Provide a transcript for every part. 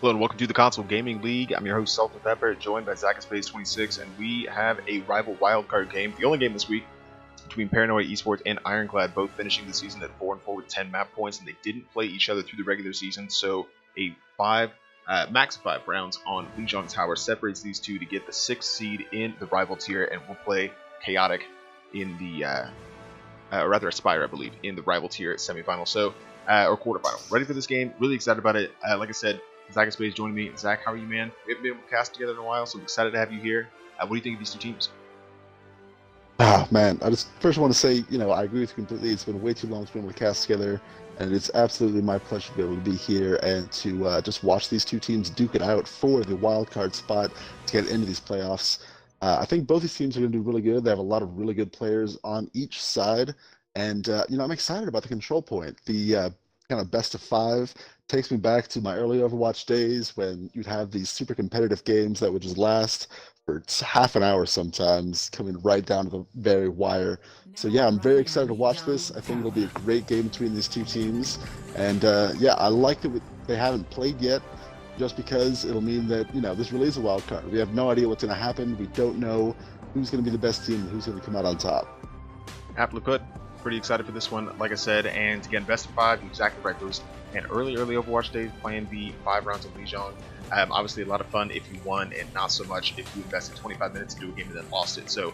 Hello and welcome to the Console Gaming League. I'm your host, Sultan Pepper, joined by Space26, and we have a rival wildcard game, the only game this week, between Paranoia, eSports, and Ironclad, both finishing the season at 4-4 with 10 map points, and they didn't play each other through the regular season, so a max of 5 rounds on Lijiang Tower separates these two to get the 6th seed in the rival tier, and we'll play Chaotic in the, or rather Aspire, I believe, in the rival tier semifinal, so, or quarterfinal. Ready for this game, really excited about it. Like I said, Zach and Space joining me. Zach, how are you, man? We haven't been able to cast together in a while, so I'm excited to have you here. What do you think of these two teams? Ah, man, I just first want to say, I agree with you completely. It's been way too long to be able to cast together, and it's absolutely my pleasure to be able to be here and to just watch these two teams duke it out for the wild card spot to get into these playoffs. I think both these teams are going to do really good. They have a lot of really good players on each side, and I'm excited about the control point. The kind of best of 5 takes me back to my early Overwatch days when you'd have these super competitive games that would just last for half an hour sometimes, coming right down to the very wire. So yeah, I'm very excited to watch this. I think it'll be a great game between these two teams, and yeah, I like that they haven't played yet, just because it'll mean that this really is a wild card. We have no idea what's going to happen. We don't know who's going to be the best team and who's going to come out on top. Aptly put. Pretty excited for this one, like I said, and again, best of 5, exactly right. Those and early Overwatch days playing the 5 rounds of Lijiang. Obviously a lot of fun if you won, and not so much if you invested 25 minutes into a game and then lost it. So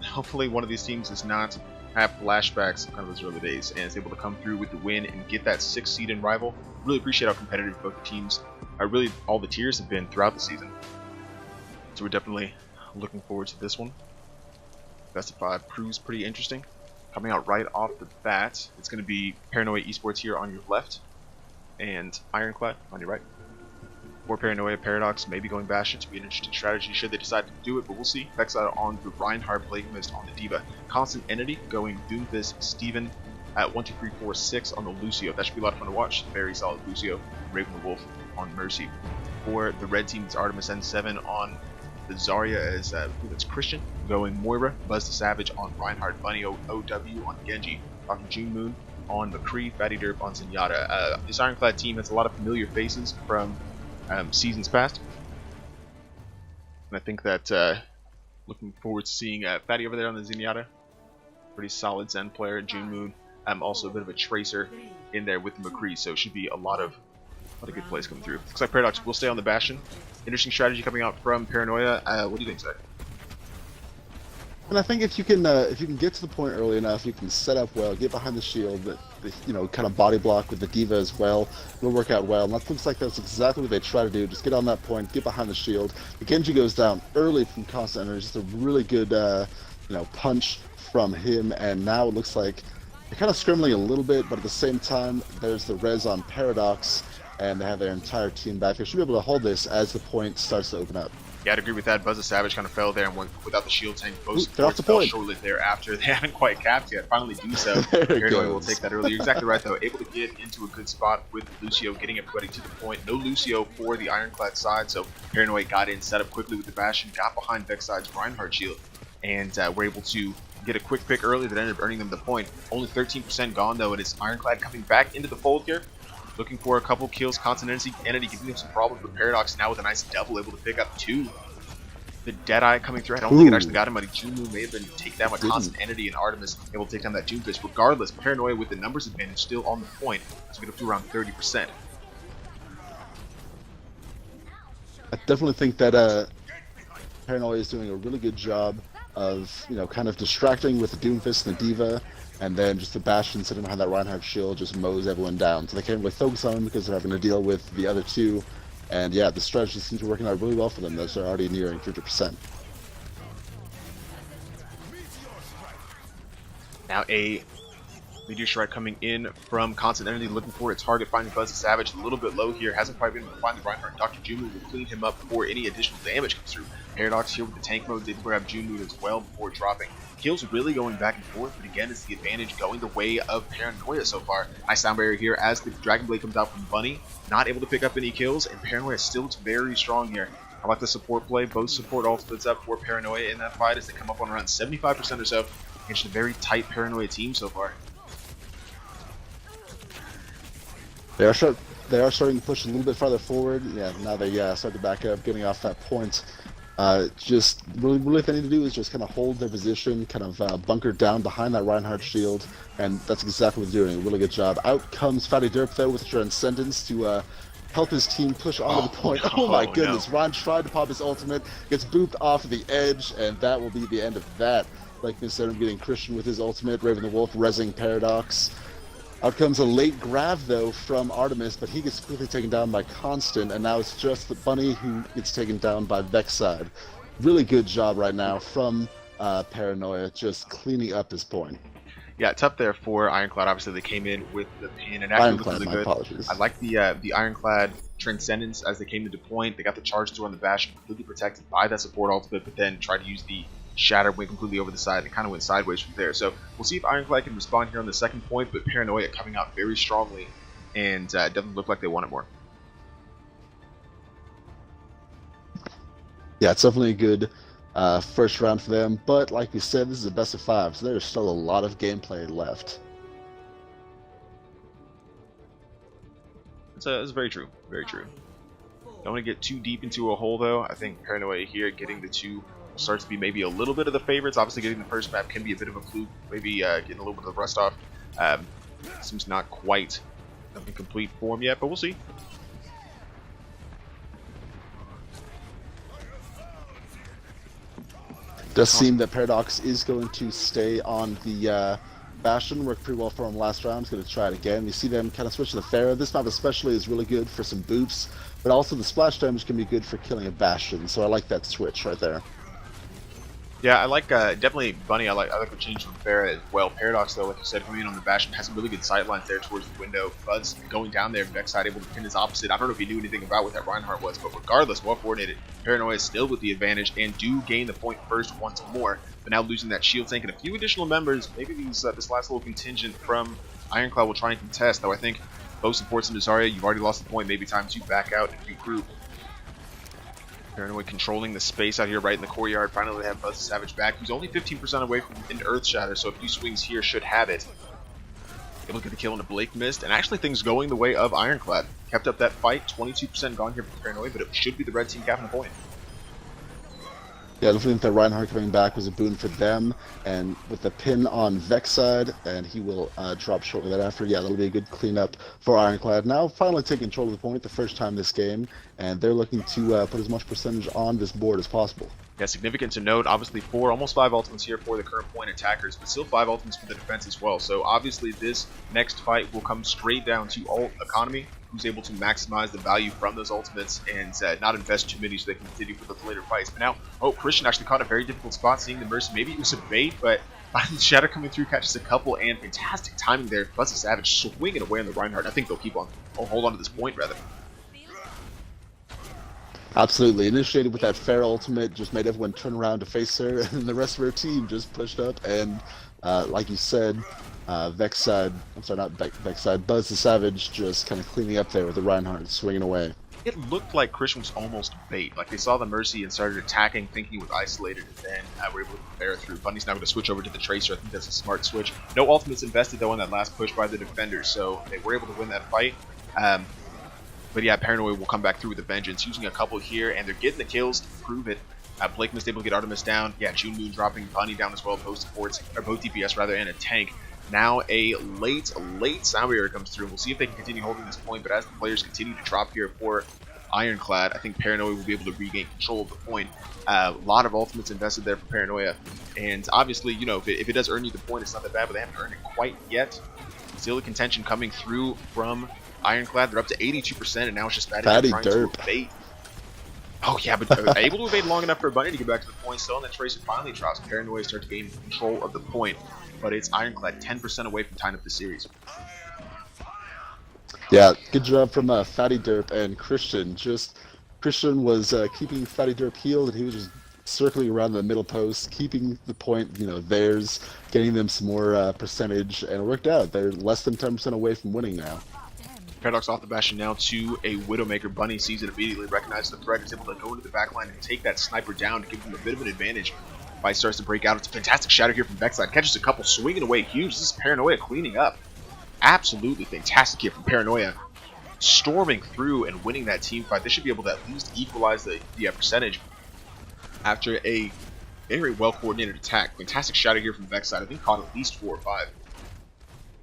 hopefully one of these teams does not have flashbacks of kind of those early days and is able to come through with the win and get that 6th seed in rival. Really appreciate how competitive both the teams, really all the tiers have been throughout the season. So we're definitely looking forward to this one. Best of 5 proves pretty interesting. Coming out right off the bat, it's going to be Paranoia eSports here on your left, and Ironclad on your right. For Paranoia, Paradox maybe going Bastion to be an interesting strategy should they decide to do it, but we'll see. Vexside on the Reinhardt, Plague Mist on the D.Va. Constant Entity going Doomfist, Steven at 1, 2, 3, 4, 6 on the Lucio. That should be a lot of fun to watch. Very solid Lucio. Raven the Wolf on Mercy. For the red team, it's Artemis N7 on the Zarya as it's Christian, going Moira, Buzz the Savage on Reinhardt, Bunny OW on Genji, Dr. June Moon on McCree, Fatty Derp on Zenyatta. This Ironclad team has a lot of familiar faces from seasons past, and I think that looking forward to seeing Fatty over there on the Zenyatta. Pretty solid Zen player. June Moon, also a bit of a tracer in there with McCree, so it should be a lot of good plays coming through. Looks like Paradox will stay on the Bastion. Interesting strategy coming out from Paranoia. What do you think, Zach? And I think if you can get to the point early enough, you can set up well, get behind the shield, kind of body block with the D.Va as well. It'll work out well. And that looks like that's exactly what they try to do. Just get on that point, get behind the shield. The Genji goes down early from Constant Energy. Just a really good, punch from him. And now it looks like they're kind of scrambling a little bit, but at the same time, there's the res on Paradox, and they have their entire team back. They should be able to hold this as the point starts to open up. Yeah, I'd agree with that. Buzz the Savage kind of fell there and went without the shield tank. Both they're off the fell point shortly thereafter. They haven't quite capped yet. Finally do so. Paranoia will take that early. You're exactly right, though. Able to get into a good spot with Lucio, getting everybody to the point. No Lucio for the Ironclad side, so Paranoia got in, set up quickly with the Bastion, got behind Vexside's Reinhardt shield, and were able to get a quick pick early that ended up earning them the point. Only 13% gone, though, and it's Ironclad coming back into the fold here. Looking for a couple kills. Constant Entity giving them some problems with Paradox now with a nice double, able to pick up 2. The Deadeye coming through. I don't think it actually got him, but June may have been taken down by Constant Entity, and Artemis able to take down that Doomfist. Regardless, Paranoia with the numbers advantage still on the point. It's going to do around 30%. I definitely think that Paranoia is doing a really good job of kind of distracting with the Doomfist and the D.Va, and then just the Bastion sitting behind that Reinhardt shield just mows everyone down. So they can't really focus on them because they're having to deal with the other two. And yeah, the strategy seems to be working out really well for them. Those are already nearing 50%. Now a Meteor Strike coming in from Constant Entity, looking for a target, finding Buzz the Savage a little bit low here. Hasn't quite been able to find the Reinhardt. Dr. June will clean him up before any additional damage comes through. Paradox here with the tank mode did grab June as well before dropping. Kills really going back and forth, but again, it's the advantage going the way of Paranoia so far. Nice sound barrier here as the Dragon Blade comes out from Bunny. Not able to pick up any kills, and Paranoia still looks very strong here. I like the support play. Both support ultimates up for Paranoia in that fight as they come up on around 75% or so against a very tight Paranoia team so far. They are they are starting to push a little bit farther forward. Yeah, now they start to back up, getting off that point. Just really what they need to do is just kind of hold their position, kind of bunker down behind that Reinhardt shield, and that's exactly what they're doing. Really good job. Out comes Fatty Derp though with Transcendence to help his team push onto the point. Oh my goodness, no. Ron tried to pop his ultimate, gets booped off of the edge, and that will be the end of that. Like instead of getting Christian with his ultimate, Raven the Wolf rezzing Paradox. Out comes a late grab though from Artemis, but he gets quickly taken down by Constant, and now it's just the Bunny who gets taken down by Vexside. Really good job right now from Paranoia, just cleaning up this point. Yeah, it's up there for Ironclad. Obviously, they came in with the pin and actually looked really my good. Apologies. I like the Ironclad Transcendence as they came into point. They got the charge through on the Bash, completely protected by that support ultimate, but then tried to use the Shatter, went completely over the side, and kind of went sideways from there. So we'll see if Ironclad can respond here on the second point, but Paranoia coming out very strongly, and doesn't look like they want it more. Yeah, it's definitely a good first round for them, but like we said, this is a best of 5, so there's still a lot of gameplay left. It's very true. Very true. Don't want to get too deep into a hole, though. I think Paranoia here getting the 2 will start to be maybe a little bit of the favorites. Obviously, getting the first map can be a bit of a fluke. Maybe getting a little bit of the rust off. Seems not quite in complete form yet, but we'll see. Does seem that Paradox is going to stay on the Bastion. Worked pretty well for him last round. He's going to try it again. We see them kind of switch to the Pharah. This map especially is really good for some boops, but also the splash damage can be good for killing a Bastion. So I like that switch right there. Yeah, I like definitely Bunny. I like the change from Pharah as well. Paradox though, like you said, coming in on the Bastion has some really good sight lines there towards the window. Buzz going down there, Vexside able to pin his opposite. I don't know if he knew anything about what that Reinhardt was, but regardless, well coordinated. Paranoia is still with the advantage and do gain the point first once more. But now losing that shield tank and a few additional members, maybe these this last little contingent from Ironclad will try and contest. Though I think both supports and Zarya, you've already lost the point. Maybe time to back out and regroup. Paranoia controlling the space out here right in the courtyard. Finally, they have Buzz the Savage back, who's only 15% away from an Earth Shatter, so a few swings here should have it. Able to get the kill on a Blake Mist, and actually things going the way of Ironclad. Kept up that fight, 22% gone here for Paranoia, but it should be the red team capping the point. Yeah, I definitely think that Reinhardt coming back was a boon for them, and with the pin on Vexside, and he will drop shortly thereafter. Yeah, that'll be a good cleanup for Ironclad. Now finally taking control of the point the first time this game, and they're looking to put as much percentage on this board as possible. Yeah, significant to note, obviously almost 5 ultimates here for the current point attackers, but still 5 ultimates for the defense as well. So obviously this next fight will come straight down to ult economy, who's able to maximize the value from those ultimates and not invest too many so they can continue for the later fights. But now, Christian actually caught a very difficult spot seeing the Mercy. Maybe it was a bait, but finally Shatter coming through, catches a couple, and fantastic timing there. Buzz the Savage swinging away on the Reinhardt. I think they'll hold on to this point rather. Absolutely. Initiated with that fair ultimate, just made everyone turn around to face her, and the rest of her team just pushed up, and like you said, Vexside, I'm sorry, not Vexside, Buzz the Savage just kind of cleaning up there with the Reinhardt swinging away. It looked like Christian was almost bait. Like they saw the Mercy and started attacking, thinking he was isolated, and then were able to bear through. Bunny's now going to switch over to the Tracer. I think that's a smart switch. No ultimates invested though in that last push by the defenders, so they were able to win that fight. But yeah, Paranoia will come back through with a vengeance, using a couple here, and they're getting the kills to prove it. Blake Mist able to get Artemis down. Yeah, June Moon dropping Bunny down as well, both supports, or both DPS rather, and a tank. Now a late sound barrier comes through. We'll see if they can continue holding this point, but as the players continue to drop here for Ironclad, I think Paranoia will be able to regain control of the point. A lot of ultimates invested there for Paranoia, and obviously, you know, if it does earn you the point, it's not that bad, but they haven't earned it quite yet. Still the contention coming through from Ironclad. They're up to 82%, and now it's just Fatty trying to evade. Oh yeah, but able to evade long enough for Bunny to get back to the point. Still, and that Tracer finally drops. Paranoia starts to gain control of the point, but it's Ironclad 10% away from tying up the series. Yeah, good job from Fatty Derp and Christian. Christian was keeping Fatty Derp healed, and he was just circling around the middle post, keeping the point, you know, theirs, getting them some more percentage, and it worked out. They're less than 10% away from winning now. Paradox off the Bastion now to a Widowmaker. Bunny sees it immediately, recognizes the threat, is able to go into the backline and take that sniper down to give them a bit of an advantage. Fight starts to break out. It's a fantastic shadow here from Vexside. Catches a couple, swinging away huge. This is Paranoia cleaning up. Absolutely fantastic here from Paranoia. storming through and winning that team fight. They should be able to at least equalize the percentage after a very well-coordinated attack. Fantastic shadow here from Vex side. I think caught at least 4 or 5.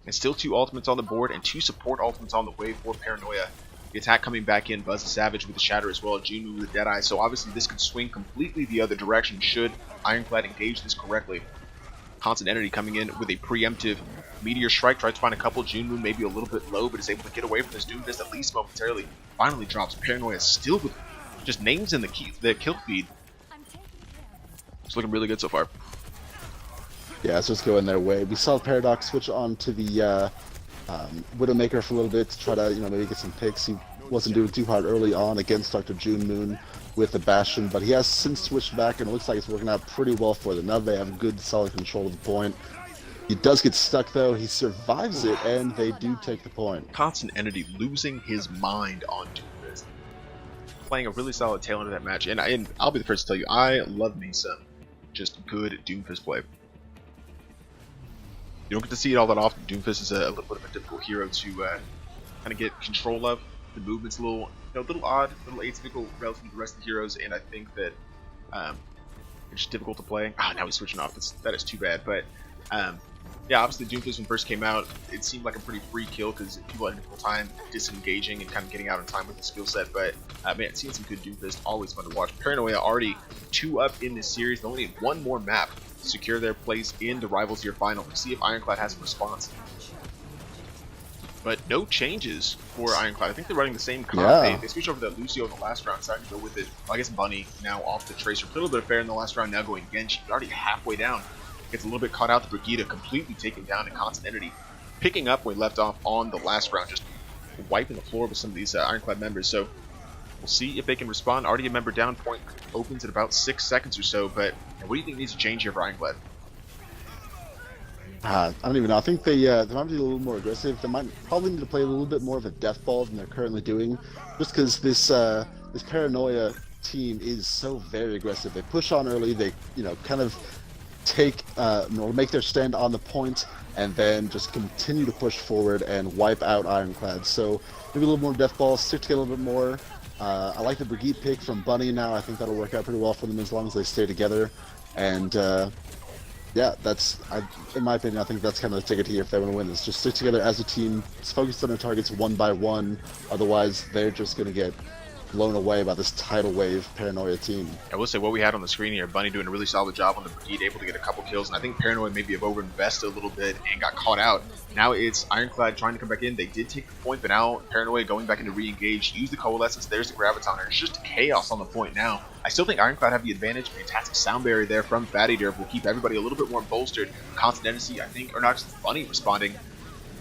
And still 2 ultimates on the board and 2 support ultimates on the way for Paranoia. The attack coming back in, Buzz the Savage with the Shatter as well, Junmu with the Deadeye. So obviously this could swing completely the other direction should Ironclad engage this correctly. Constant Entity coming in with a preemptive Meteor Strike. Tries to find a couple. Junmu maybe a little bit low, but is able to get away from this Doomfist at least momentarily. Finally drops. Paranoia still with just names in the kill feed. It's looking really good so far. Yeah, it's just going their way. We saw Paradox switch on to the Widowmaker for a little bit to try to, maybe get some picks. He wasn't doing too hard early on against Dr. June Moon with the Bastion, but he has since switched back, and it looks like it's working out pretty well for them. Now they have good, solid control of the point. He does get stuck, though. He survives it, and they do take the point. Constant Entity losing his mind on Doomfist. Playing a really solid tail end of that match, and I'll be the first to tell you, I love me some just good Doomfist play. You don't get to see it all that often. Doomfist is a little bit of a difficult hero to kind of get control of. The movement's a little, little odd, a little atypical relative to the rest of the heroes, and I think that it's just difficult to play. Now he's switching off. That is too bad. But yeah, obviously Doomfist when first came out, it seemed like a pretty free kill because people had a difficult time disengaging and kind of getting out in time with the skill set. But man, seeing some good Doomfist, always fun to watch. Paranoia already 2 up in this series. They only need 1 more map to secure their place in the Rivals Year Final. We'll see if Ironclad has a response. But no changes for Ironclad. I think they're running the same comp. Yeah. They switched over to Lucio in the last round, decided to go with it. Well, I guess Bunny now off the Tracer. Put a little bit of fair in the last round, now going Genji. Already halfway down. Gets a little bit caught out. The Brigida completely taken down, and Constant Entity picking up where he left off on the last round. Just wiping the floor with some of these Ironclad members. So we'll see if they can respond. Already a member down. Point opens in about 6 seconds or so. But what do you think needs to change here for Ironclad? I don't even know. I think they might be a little more aggressive. They might probably need to play a little bit more of a death ball than they're currently doing, just because this Paranoia team is so very aggressive. They push on early. They kind of make their stand on the point, and then just continue to push forward and wipe out Ironclad. So maybe a little more death ball, stick together a little bit more. I like the Brigade pick from Bunny now. I think that'll work out pretty well for them as long as they stay together. And yeah, in my opinion, I think that's kind of the ticket here if they want to win this. Just stick together as a team, focus on their targets 1 by 1. Otherwise, they're just going to get blown away by this tidal wave Paranoia team. I will say what we had on the screen here, Bunny doing a really solid job on the Brigade, able to get a couple kills, and I think Paranoia maybe have overinvested a little bit and got caught out. Now it's Ironclad trying to come back in. They did take the point, but now Paranoia going back into re-engage, use the Coalescence, there's the Graviton, and it's just chaos on the point now. I still think Ironclad have the advantage. Fantastic sound barrier there from Fatty Derp will keep everybody a little bit more bolstered. Constant Entity, I think, or not just Bunny responding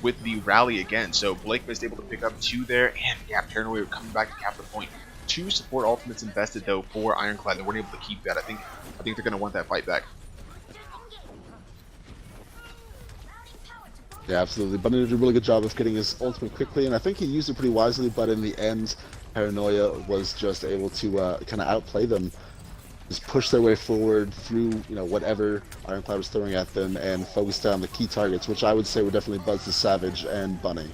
with the rally again. So Blake is able to pick up 2 there, and yeah, Paranoia coming back to cap the point. 2 support ultimates invested though for Ironclad. They weren't able to keep that. I think they're going to want that fight back. Yeah, absolutely. Bunny did a really good job of getting his ultimate quickly, and I think he used it pretty wisely, but in the end, Paranoia was just able to kind of outplay them. Just push their way forward through, whatever Ironclad was throwing at them and focus down the key targets, which I would say were definitely Buzz the Savage and Bunny.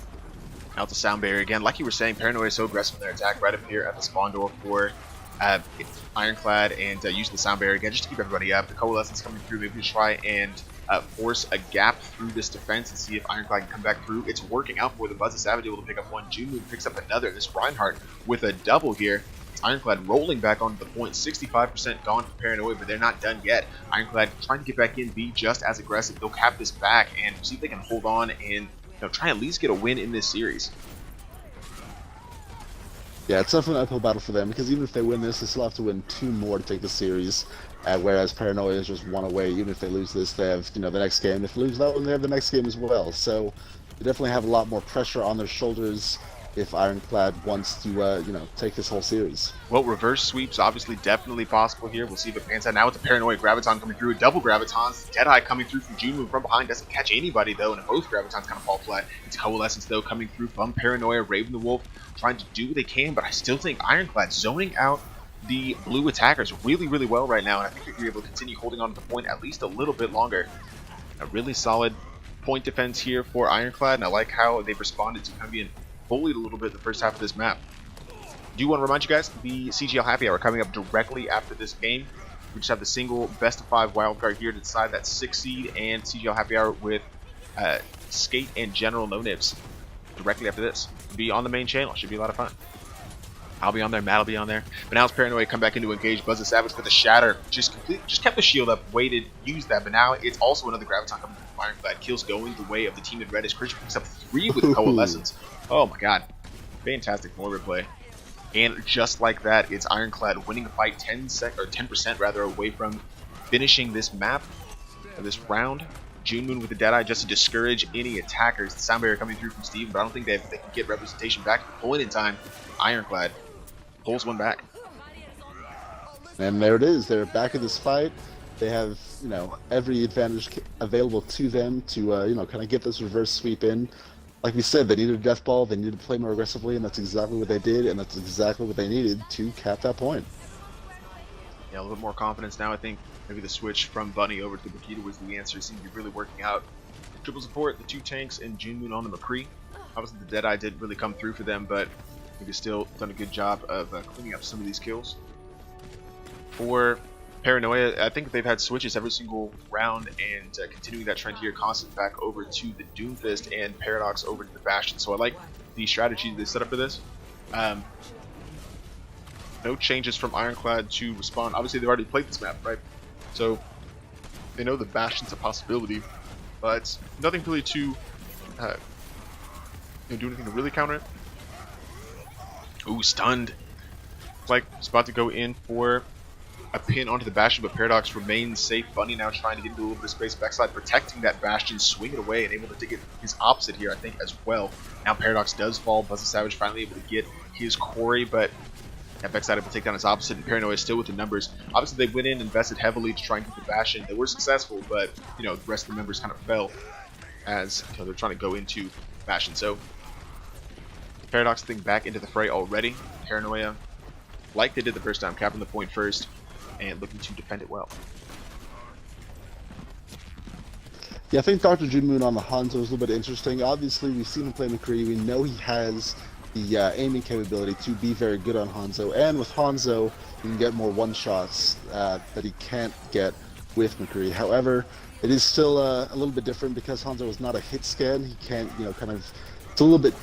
Out the sound barrier again. Like you were saying, Paranoia is so aggressive in their attack right up here at the spawn door for Ironclad, and using the sound barrier again just to keep everybody up. The Coalescence coming through, maybe to try and force a gap through this defense and see if Ironclad can come back through. It's working out for the Buzz the Savage, able to pick up 1. Junmu picks up another. This Reinhardt with a double here. Ironclad rolling back onto the point. 65% gone for Paranoia, but they're not done yet. Ironclad trying to get back in, be just as aggressive. They'll cap this back and see if they can hold on and try and at least get a win in this series. Yeah, it's definitely an uphill battle for them, because even if they win this, they still have to win 2 more to take the series. Whereas Paranoia is just 1 away. Even if they lose this, they have the next game. If they lose that one, they have the next game as well. So they definitely have a lot more pressure on their shoulders if Ironclad wants to take this whole series. Well, reverse sweeps obviously definitely possible here. We'll see if it pans out. Now with the Paranoia Graviton coming through, double Gravitons. Deadeye coming through from Junmu from behind, doesn't catch anybody though, and both Gravitons kind of fall flat. It's Coalescence though coming through from Paranoia. Raven the Wolf trying to do what they can, but I still think Ironclad zoning out the blue attackers really, really well right now, and I think they're able to continue holding on to the point at least a little bit longer. A really solid point defense here for Ironclad, and I like how they've responded to kind of being bullied a little bit in the first half of this map. Do want to remind you guys, the CGL Happy Hour coming up directly after this game. We just have the single best of 5 wildcard here to decide that 6 seed, and CGL Happy Hour with Skate and General No Nibs directly after this. Be on the main channel. Should be a lot of fun. I'll be on there, Matt will be on there. But now it's Paranoia come back in to engage. Buzz the Savage with a shatter. Just kept the shield up, waited, used that. But now it's also another Graviton coming from Ironclad. Kills going the way of the team in red as Christian picks up 3 with Coalescence. Oh my god. Fantastic forward play. And just like that, it's Ironclad winning the fight 10% rather away from finishing this map, this round. June Moon with the Deadeye just to discourage any attackers. The sound barrier coming through from Steven, but I don't think they can get representation back at the point in time. Ironclad pulls one back. And there it is. They're back in this fight. They have, every advantage available to them to, kind of get this reverse sweep in. Like we said, they needed a death ball. They needed to play more aggressively, and that's exactly what they did, and that's exactly what they needed to cap that point. Yeah, a little bit more confidence now. I think maybe the switch from Bunny over to Bakita was the answer. It seemed to be really working out. Triple support, the 2 tanks, and June Moon on the McCree. Obviously, the Deadeye didn't really come through for them, but I think he's still done a good job of cleaning up some of these kills. For Paranoia, I think they've had switches every single round, and continuing that trend here, Constant back over to the Doomfist and Paradox over to the Bastion. So I like the strategy they set up for this. No changes from Ironclad to respond. Obviously, they've already played this map, right? So they know the Bastion's a possibility, but nothing really to do anything to really counter it. Ooh, stunned. It's like it's about to go in for a pin onto the Bastion, but Paradox remains safe. Bunny now trying to get into a little bit of space. Backside protecting that Bastion, swing it away, and able to get his opposite here, I think, as well. Now Paradox does fall. Buzz the Savage finally able to get his quarry, but backside able to take down his opposite, and Paranoia still with the numbers. Obviously, they went in, invested heavily to try and get the Bastion. They were successful, but the rest of the members kind of fell as they're trying to go into Bastion. So Paradox thing back into the fray already. Paranoia, like they did the first time, capping the point first and looking to defend it well. Yeah, I think Dr. June Moon on the Hanzo is a little bit interesting. Obviously, we've seen him play McCree. We know he has the aiming capability to be very good on Hanzo. And with Hanzo, you can get more one-shots that he can't get with McCree. However, it is still a little bit different because Hanzo is not a hit scan. He can't, it's a little bit,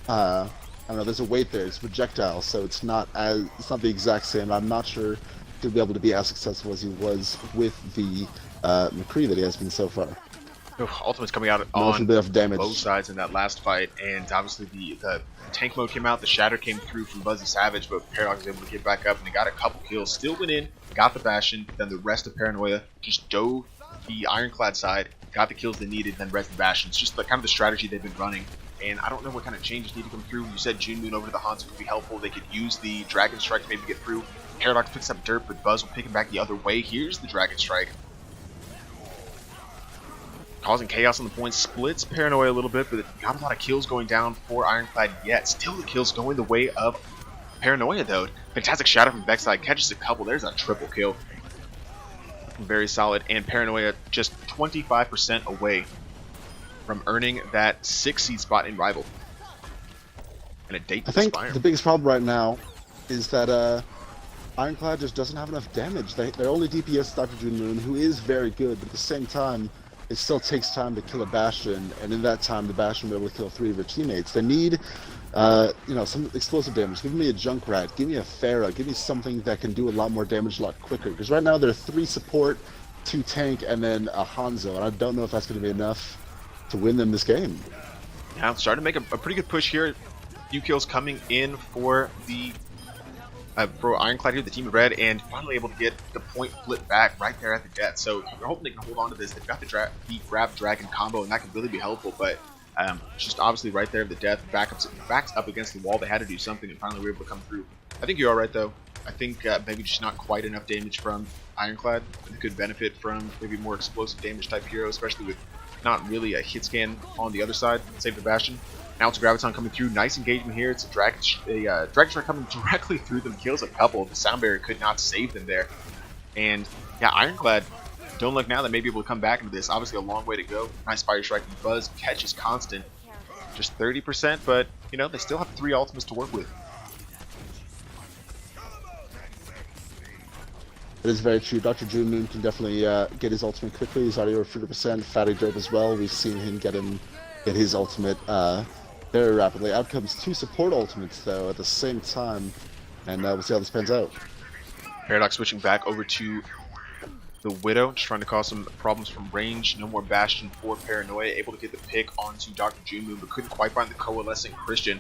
I don't know, there's a weight there. It's projectile, so it's not the exact same. I'm not sure he'll be able to be as successful as he was with the McCree that he has been so far. Ultimate's coming out on both sides in that last fight, and obviously the tank mode came out, the shatter came through from Buzz the Savage, but Paradox was able to get back up and they got a couple kills, still went in, got the Bastion, then the rest of Paranoia just dove the Ironclad side, got the kills they needed, then res the Bastion. It's just kind of the strategy they've been running, and I don't know what kind of changes need to come through. You said June Moon over to the Hanzo could be helpful. They could use the Dragon Strike to maybe get through. Paradox picks up dirt, but Buzz will pick him back the other way. Here's the Dragon Strike, causing chaos on the point, splits Paranoia a little bit, but not a lot of kills going down for Ironclad yet. Still the kills going the way of Paranoia, though. Fantastic shadow from backside, catches a couple. There's a triple kill. Very solid, and Paranoia just 25% away from earning that 6 seed spot in Rival. And a date to I think Spire. The biggest problem right now is that Ironclad just doesn't have enough damage. Their only DPS is Dr. June Moon, who is very good, but at the same time, it still takes time to kill a Bastion, and in that time, the Bastion will be able to kill 3 of their teammates. They need, some explosive damage. Give me a Junkrat, give me a Pharah, give me something that can do a lot more damage a lot quicker. Because right now, they're 3 support, 2 tank, and then a Hanzo, and I don't know if that's going to be enough to win them this game. Now, starting to make a pretty good push here. Few kills coming in for the for Ironclad here, the team of red, and finally able to get the point flipped back right there at the death. So they're hoping they can hold on to this. They've got the grab dragon combo, and that could really be helpful. But just obviously right there at the death, backs up against the wall. They had to do something, and finally were able to come through. I think you're all right though. I think maybe just not quite enough damage from Ironclad. They could benefit from maybe more explosive damage type hero, especially with not really a hit scan on the other side. Save the Bastion. Now it's a Graviton coming through. Nice engagement here. It's a Dragon Strike coming directly through them. Kills a couple. The Sound Barrier could not save them there. And yeah, Ironclad, don't look now. They may be able to come back into this. Obviously a long way to go. Nice Fire Strike. Buzz catches Constant. Just 30%, but you know, they still have 3 ultimates to work with. It is very true. Dr. June Moon can definitely get his ultimate quickly. He's already over 50%. Fatty Dope as well. We've seen him get his ultimate very rapidly. Out comes 2 support ultimates though at the same time, and we'll see how this pans out. Paradox switching back over to the Widow, just trying to cause some problems from range. No more Bastion for Paranoia. Able to get the pick onto Dr. June Moon, but couldn't quite find the coalescing Christian.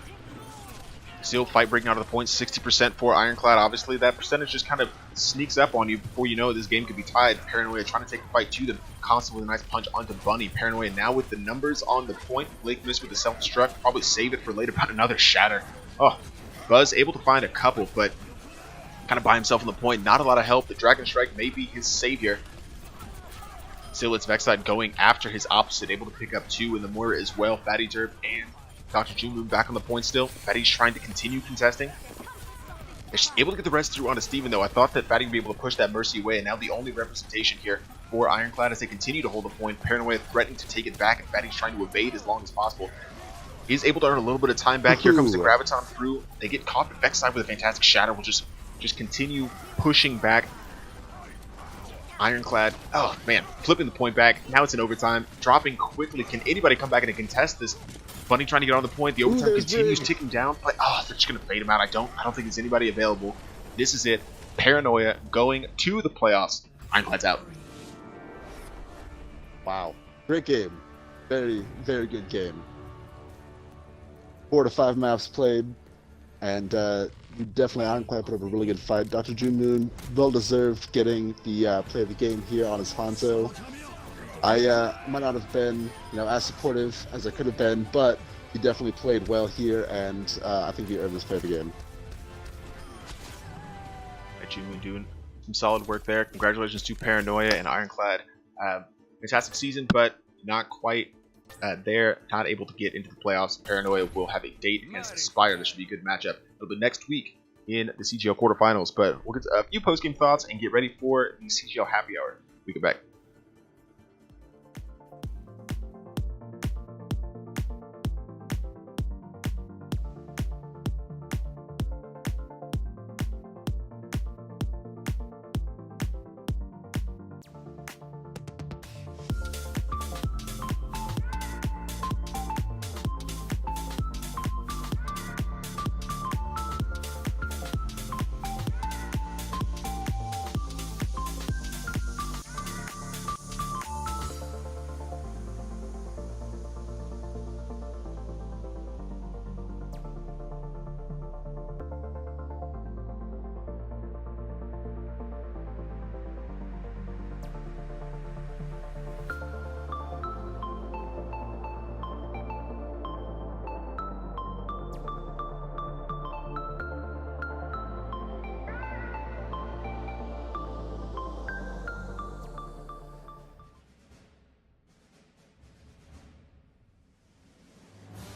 Still fight breaking out of the point, 60% for Ironclad. Obviously, that percentage just kind of sneaks up on you before you know this game could be tied. Paranoia trying to take the fight to them, constantly with a nice punch onto Bunny. Paranoia now with the numbers on the point. Blake missed with the self-destruct, probably save it for later, but another shatter. Oh, Buzz able to find a couple, but kind of by himself on the point. Not a lot of help. The Dragon Strike may be his savior. Still, it's Vexide going after his opposite, able to pick up 2 in the Moira as well. Fatty Derp and Dr. June Moon back on the point still. Fatty's trying to continue contesting. They're just able to get the rest through onto Steven, though. I thought that Fatty would be able to push that Mercy away, and now the only representation here for Ironclad as they continue to hold the point. Paranoia threatening to take it back, and Fatty's trying to evade as long as possible. He's able to earn a little bit of time back. Here comes the Graviton through. They get caught, but Vexide with a fantastic shatter will just continue pushing back. Ironclad, oh man, flipping the point back. Now it's in overtime. Dropping quickly. Can anybody come back and contest this? Bunny trying to get on the point. The overtime continues ticking down. But they're just gonna fade him out. I don't think there's anybody available. This is it. Paranoia going to the playoffs. Ironclad's out. Wow. Great game. Very, very good game. 4 to 5 maps played. And definitely Ironclad put up a really good fight. Dr. June Moon, well deserved getting the play of the game here on his Hanzo. I might not have been, as supportive as I could have been, but he definitely played well here, and I think he earned this play of the game. June Moon doing some solid work there. Congratulations to Paranoia and Ironclad. Fantastic season, but not quite there. Not able to get into the playoffs. Paranoia will have a date against Aspire. This should be a good matchup. It'll be next week in the CGL quarterfinals, but we'll get to a few post-game thoughts and get ready for the CGL happy hour. We get back.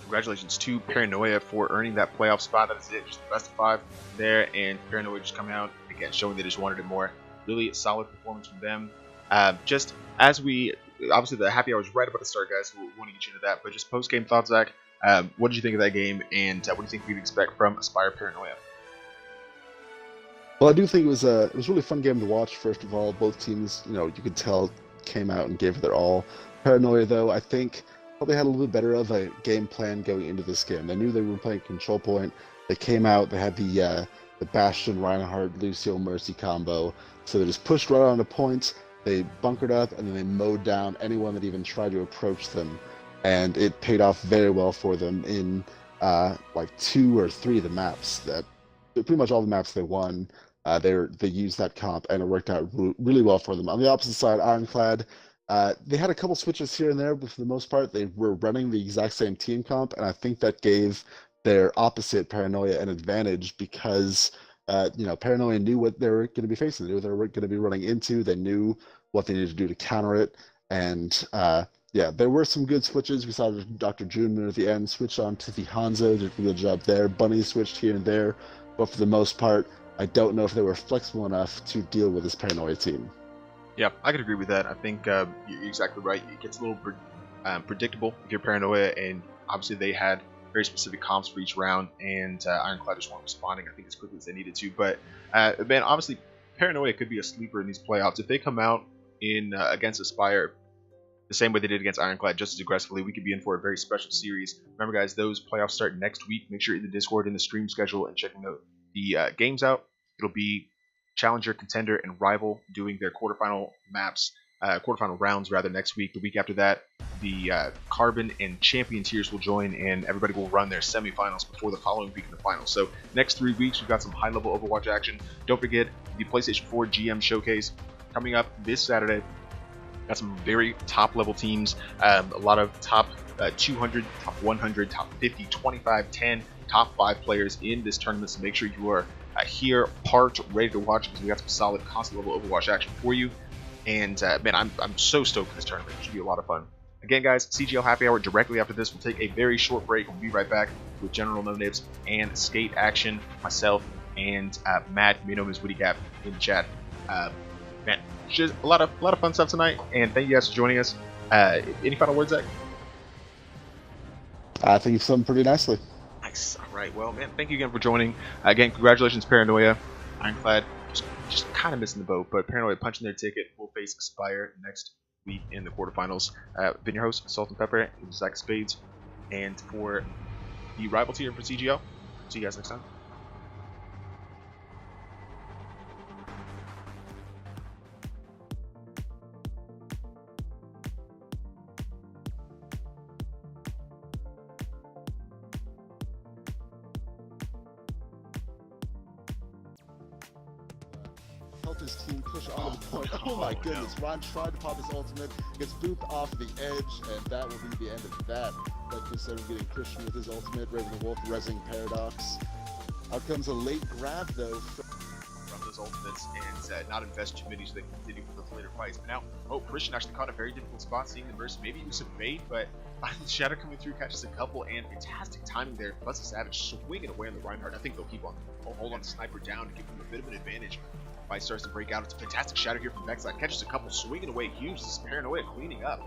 Congratulations to Paranoia for earning that playoff spot. That is it, just the best of 5 there, and Paranoia just coming out again, showing they just wanted it more. Really solid performance from them. Just as we, obviously the happy hour is right about to start, guys, so we want to get you into that, but just post-game thoughts, Zach. What did you think of that game, and what do you think we can expect from Aspire Paranoia? Well, I do think it was a really fun game to watch. First of all, both teams, you could tell, came out and gave it their all. Paranoia, though, I think probably had a little bit better of a game plan going into this game. They knew they were playing control point. They came out. They had the Bastion, Reinhardt, Lucio, Mercy combo. So they just pushed right on the points. They bunkered up, and then they mowed down anyone that even tried to approach them. And it paid off very well for them in like 2 or 3 of the maps. That pretty much all the maps they won. They used that comp, and it worked out really well for them. On the opposite side, Ironclad, they had a couple switches here and there, but for the most part, they were running the exact same team comp, and I think that gave their opposite, Paranoia, an advantage because, Paranoia knew what they were going to be facing. They knew what they were going to be running into. They knew what they needed to do to counter it, and yeah, there were some good switches. We saw Dr. June Moon at the end switch on to the Hanzo, did a good job there. Bunny switched here and there, but for the most part, I don't know if they were flexible enough to deal with this Paranoia team. Yeah, I could agree with that. I think you're exactly right. It gets a little predictable if you're Paranoia, and obviously they had very specific comps for each round, and Ironclad just weren't responding, I think, as quickly as they needed to. But man, obviously, Paranoia could be a sleeper in these playoffs if they come out in against Aspire the same way they did against Ironclad, just as aggressively. We could be in for a very special series. Remember, guys, those playoffs start next week. Make sure you're in the Discord, in the stream schedule, and checking the games out. It'll be challenger, contender, and rival doing their quarterfinal rounds next week. The week after that, the Carbon and Champion tiers will join, and everybody will run their semifinals before the following week in the finals. So next 3 weeks, we've got some high-level Overwatch action. Don't forget the PlayStation 4 GM Showcase coming up this Saturday. Got some very top-level teams, a lot of top 200, top 100, top 50, 25, 10, top 5 players in this tournament. So make sure you are here, parked, ready to watch, because we got some solid console-level Overwatch action for you. And man, I'm so stoked for this tournament. It should be a lot of fun. Again, guys, CGL Happy Hour directly after this. We'll take a very short break. We'll be right back with General No Nibs and Skate Action, myself, and Matt, you know, Ms. Witty Cap in the chat. Man, just a lot of fun stuff tonight, and thank you guys for joining us. Any final words, Zach? I think you've summed pretty nicely. Nice. All right. Well, man, thank you again for joining. Again, congratulations, Paranoia. Ironclad just kind of missing the boat, but Paranoia punching their ticket. We'll face Aspire next week in the quarterfinals. Been your host, Salt and Pepper, and Zach Spades. And for the rival tier for CGL, see you guys next time. His team push on the point. Oh my goodness, Ron tried to pop his ultimate, gets booped off the edge, and that will be the end of that. But instead of getting Christian with his ultimate, Raven the Wolf resing Paradox. Out comes a late grab though from those ultimates, and not invest too many so they can continue with those later fights. But now, Christian actually caught a very difficult spot, seeing the burst, maybe use some bait, but Shadow coming through catches a couple, and fantastic timing there. Plus the Savage swinging away on the Reinhardt. I think they'll keep on hold on the sniper down to give them a bit of an advantage. Fight starts to break out. It's a fantastic shadow here from backside. Catches a couple, swinging away huge. This is Paranoia cleaning up.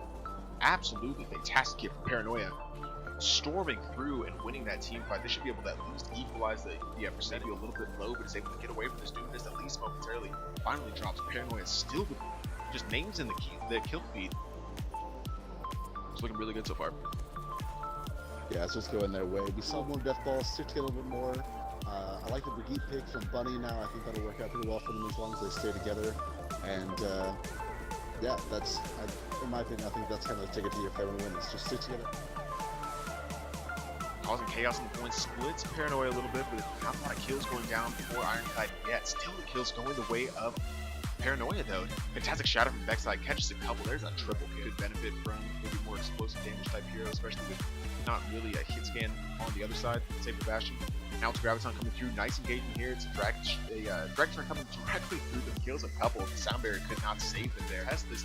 Absolutely fantastic here from Paranoia. Storming through and winning that team fight. They should be able to at least equalize the percentage a little bit low, but is able to get away from this, doing this at least momentarily. Finally drops. Paranoia still with just names in the kill feed. It's looking really good so far. Yeah, it's just going their way. We saw more death balls stick together a little bit more. I like the Brigitte pick from Bunny now. I think that'll work out pretty well for them as long as they stay together. And yeah, that's, in my opinion, I think that's kind of the ticket to if they want to win. It's just stick together. Causing chaos in the point, splits Paranoia a little bit, but not a lot of kills going down before Ironclad yet. Still the kills going the way of Paranoia though. Fantastic shadow from backside, catches a couple. There's a triple kill. Could benefit from maybe more explosive damage type hero, especially with not really a hit scan on the other side. Save the Bastion. Now it's Graviton coming through. Nice engagement here. It's a Dragon coming directly through them. Kills a couple. The sound barrier could not save them there. Test this.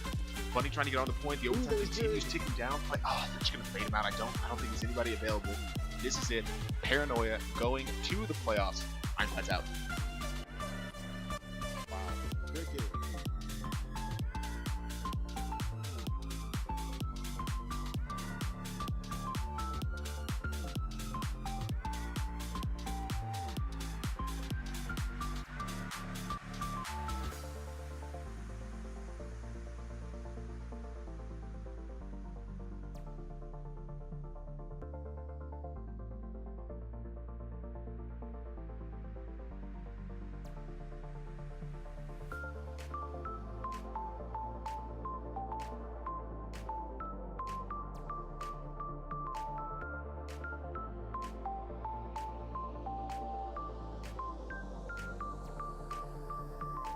Bunny trying to get on the point. The overtime continues ticking down. They're just gonna fade him out. I don't think there's anybody available. This is it. Paranoia going to the playoffs. Ironclad's out. Wow. Good game.